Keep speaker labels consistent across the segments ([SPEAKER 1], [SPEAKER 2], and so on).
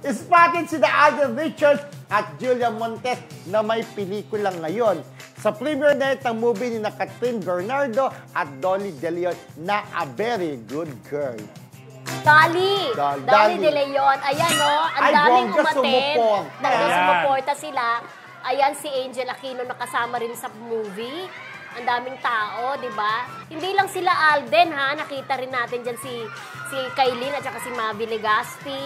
[SPEAKER 1] Spotted sina Alden Richards at Julia Montes na may pelikula ngayon. Sa premiere night ng movie ni Catherine Bernardo at Dolly De Leon na A Very Good Girl.
[SPEAKER 2] Dolly De Leon. Ayan, no? Ang daming umaten. Talagang sumuporta sila. Ayan, si Angel Aquino nakasama rin sa movie. Ang daming tao, di ba? Hindi lang sila Alden, ha? Nakita rin natin dyan si Kailin at saka si Mavi Legaspi.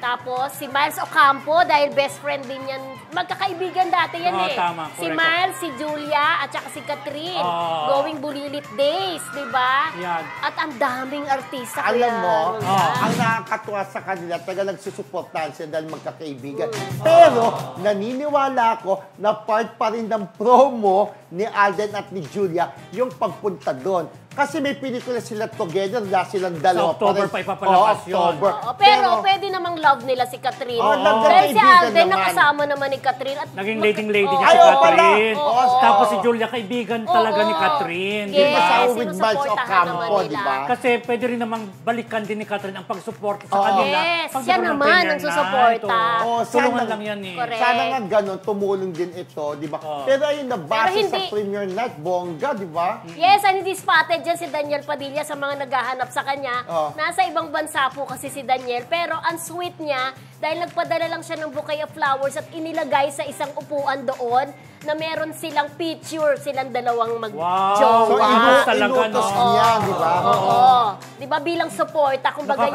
[SPEAKER 2] Tapos, si Miles Ocampo, dahil best friend din yan. Magkakaibigan dati yan
[SPEAKER 3] Tama,
[SPEAKER 2] si Miles, si Julia, at saka si Catherine. Going Bulilit Days, di ba?
[SPEAKER 3] Yan.
[SPEAKER 2] At ang daming artista.
[SPEAKER 1] Alam mo, ang nakakatuwa sa kanila, taga nagsusuportahan sila dahil magkakaibigan. Pero, naniniwala ako na part pa rin ng promo ni Alden at ni Julia yung pagpunta doon. Kasi may pelikula sila together, na silang dalawa
[SPEAKER 3] sa October pa ipapalabas yun.
[SPEAKER 2] Pero pwede namang love nila si Catherine. Pero si Alden, nakasama naman ni Catherine. At
[SPEAKER 3] naging leading lady niya si Catherine. Tapos si Julia, kaibigan talaga ni Catherine.
[SPEAKER 2] Yes,
[SPEAKER 1] with Miles Ocampo, di ba?
[SPEAKER 3] Kasi pwede rin namang balikan din ni Catherine ang pag-support sa kanila.
[SPEAKER 2] Yes, siya naman ang susuporta.
[SPEAKER 3] Tulungan lang yan eh.
[SPEAKER 1] Sana nga ganun, tumulong din ito, di ba? Pero ayun, nabase sa premiere night, bongga, di ba?
[SPEAKER 2] Yes, and hindi spotted dyan si Daniel Padilla sa mga naghahanap sa kanya. Nasa ibang bansa po kasi si Daniel. Pero ang sweet niya, dahil nagpadala lang siya ng bouquet of flowers at inilagay sa isang upuan doon na meron silang picture, silang dalawang mag-jowa.
[SPEAKER 1] So, inutos niya, di ba?
[SPEAKER 2] Oo. Di ba bilang suporta, kumbaga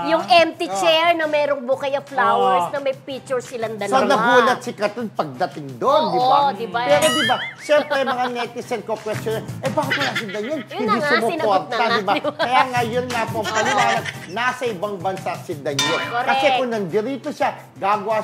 [SPEAKER 2] yung empty chair na merong bouquet of flowers na may picture silang dalawa.
[SPEAKER 1] So, nagulat si Catherine pagdating doon, di ba?
[SPEAKER 2] Di ba?
[SPEAKER 1] Pero di ba, siyempre mga netizen ko question, bakit wala si Daniel? Hindi sumuporta, di ba? Kaya ngayon nga po, paliwanag, nasa ibang bansa si Daniel. Kasi kung nandito siya, gagawa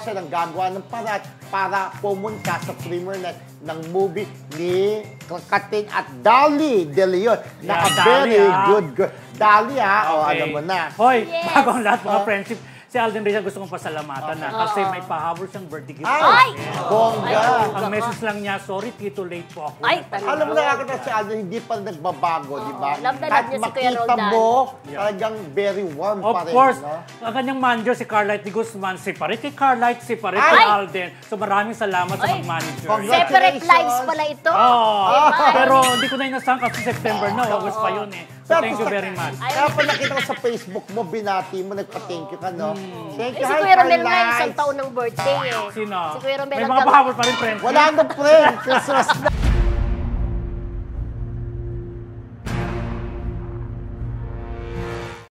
[SPEAKER 1] ng paraan para pumunta sa premiere night ng movie ni Catherine at Dolly De Leon na A Very Good Girl. Dolly, alam mo na.
[SPEAKER 3] Hoy, bago ang lahat mga friendship, si Alden Richards gusto kong pasalamatan kasi may pahabol siyang birthday gift.
[SPEAKER 1] Ay! Bongga!
[SPEAKER 3] Ang message lang niya, sorry, tito late po ako.
[SPEAKER 2] Ay,
[SPEAKER 1] alam mo nakakita si Alden, hindi pa nagbabago, di ba?
[SPEAKER 2] Love na love niya si Kuya Roldan.
[SPEAKER 1] Makita mo, talagang very warm pa rin.
[SPEAKER 3] Of course, ang kanyang manager, si Carlite de Guzman, separate kay Carlite, separate kay Alden. So maraming salamat sa mag-manager.
[SPEAKER 2] Separate lives pala ito.
[SPEAKER 3] Pero hindi ko na inasahan kasi September na, August pa yun eh. So thank you very much.
[SPEAKER 1] Kaya pa nakita ko sa Facebook mo, binati mo, nagpa-thank you ka, no? Thank you,
[SPEAKER 2] si Kuya Romel na isang taon ng birthday eh.
[SPEAKER 3] Sino?
[SPEAKER 2] Si Kuya Romel
[SPEAKER 3] may mga pahabol pa rin, friends.
[SPEAKER 1] Wala nang friend. Christmas na.